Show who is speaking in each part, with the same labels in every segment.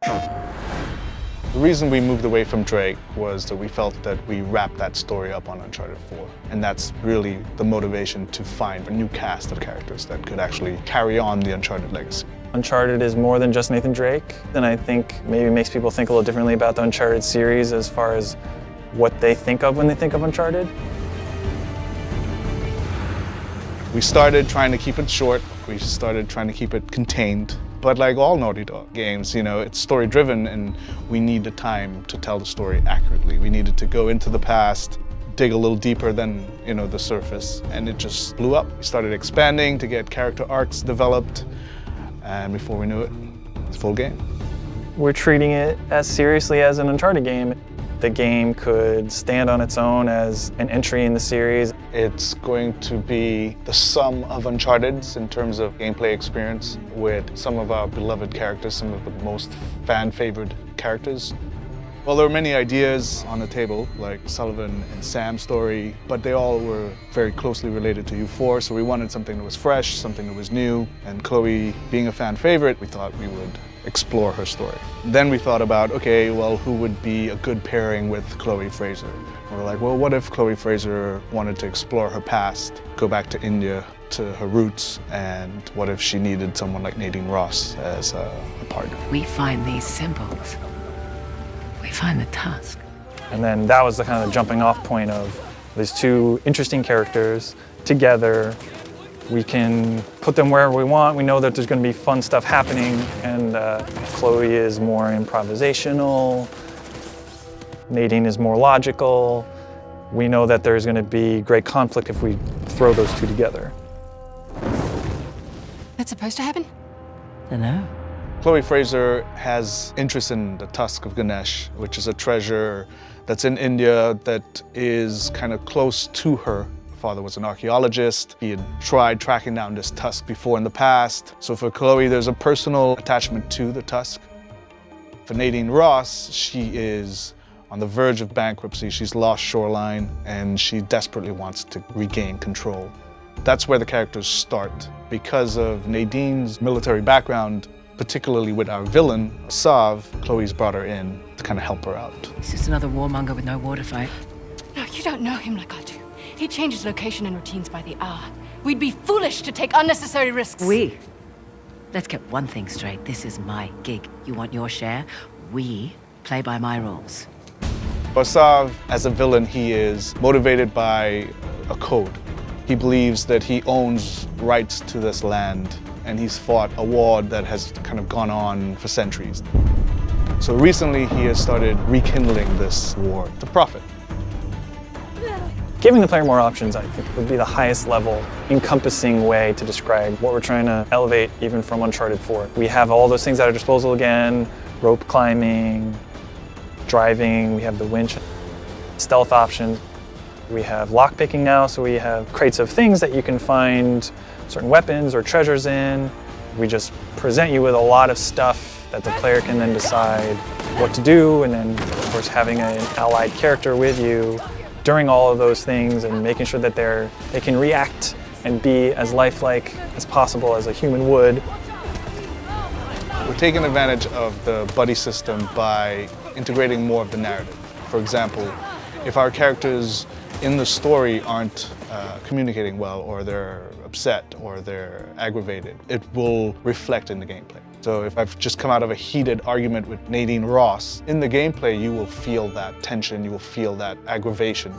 Speaker 1: The reason we moved away from Drake was that we felt that we wrapped that story up on Uncharted 4. And that's really the motivation to find a new cast of characters that could actually carry on the Uncharted legacy.
Speaker 2: Uncharted is more than just Nathan Drake, and I think maybe makes people think a little differently about the Uncharted series as far as what they think of when they think of Uncharted.
Speaker 1: We started trying to keep it short. We started trying to keep it contained. But like all Naughty Dog games, you know, it's story-driven and we need the time to tell the story accurately. We needed to go into the past, dig a little deeper than, you know, the surface, and it just blew up. We started expanding to get character arcs developed, and before we knew it, it's a full game.
Speaker 2: We're treating it as seriously as an Uncharted game. The game could stand on its own as an entry in the series.
Speaker 1: It's going to be the sum of Uncharted's in terms of gameplay experience with some of our beloved characters, some of the most fan-favored characters. Well, there were many ideas on the table, like Sullivan and Sam's story, but they all were very closely related to U4, so we wanted something that was fresh, something that was new, and Chloe, being a fan favorite, we thought we would explore her story. Then we thought about, okay, well, who would be a good pairing with Chloe Fraser? And we're like, well, what if Chloe Fraser wanted to explore her past, go back to India, to her roots, and what if she needed someone like Nadine Ross as a partner?
Speaker 3: We find these symbols. We find the tusk.
Speaker 2: And then that was the kind of jumping off point of these two interesting characters together. We can put them wherever we want. We know that there's going to be fun stuff happening, and Chloe is more improvisational. Nadine is more logical. We know that there's going to be great conflict if we throw those two together.
Speaker 4: That's supposed to happen?
Speaker 3: Dunno.
Speaker 1: Chloe Fraser has interest in the tusk of Ganesh, which is a treasure that's in India that is kind of close to her. Her father was an archaeologist. He had tried tracking down this tusk before in the past. So for Chloe, there's a personal attachment to the tusk. For Nadine Ross, she is on the verge of bankruptcy. She's lost Shoreline, and she desperately wants to regain control. That's where the characters start. Because of Nadine's military background, particularly with our villain, Sav, Chloe's brought her in to kind of help her out.
Speaker 3: He's just another warmonger with no war to fight.
Speaker 4: No, you don't know him like I do. He changes location and routines by the hour. We'd be foolish to take unnecessary risks.
Speaker 3: Let's get one thing straight. This is my gig. You want your share? We play by my rules.
Speaker 1: For Sav, as a villain, he is motivated by a code. He believes that he owns rights to this land, and he's fought a war that has kind of gone on for centuries. So recently he has started rekindling this war to profit.
Speaker 2: Giving the player more options, I think, would be the highest level, encompassing way to describe what we're trying to elevate even from Uncharted 4. We have all those things at our disposal again, rope climbing, driving, we have the winch, stealth options. We have lockpicking now, so we have crates of things that you can find certain weapons or treasures in. We just present you with a lot of stuff that the player can then decide what to do, and then of course having an allied character with you during all of those things and making sure that they can react and be as lifelike as possible as a human would.
Speaker 1: We're taking advantage of the buddy system by integrating more of the narrative. For example, if our characters in the story aren't communicating well, or they're upset, or they're aggravated, it will reflect in the gameplay. So if I've just come out of a heated argument with Nadine Ross, in the gameplay you will feel that tension, you will feel that aggravation.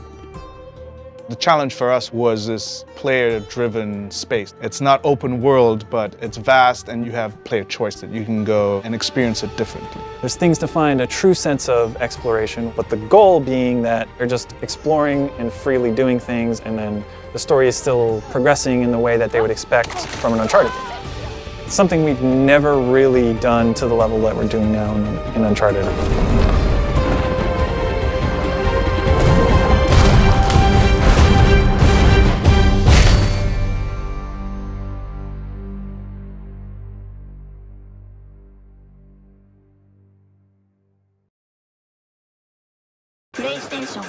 Speaker 1: The challenge for us was this player-driven space. It's not open world, but it's vast, and you have player choice that you can go and experience it differently.
Speaker 2: There's things to find a true sense of exploration, but the goal being that you're just exploring and freely doing things, and then the story is still progressing in the way that they would expect from an Uncharted game. It's something we've never really done to the level that we're doing now in Uncharted.
Speaker 5: PlayStation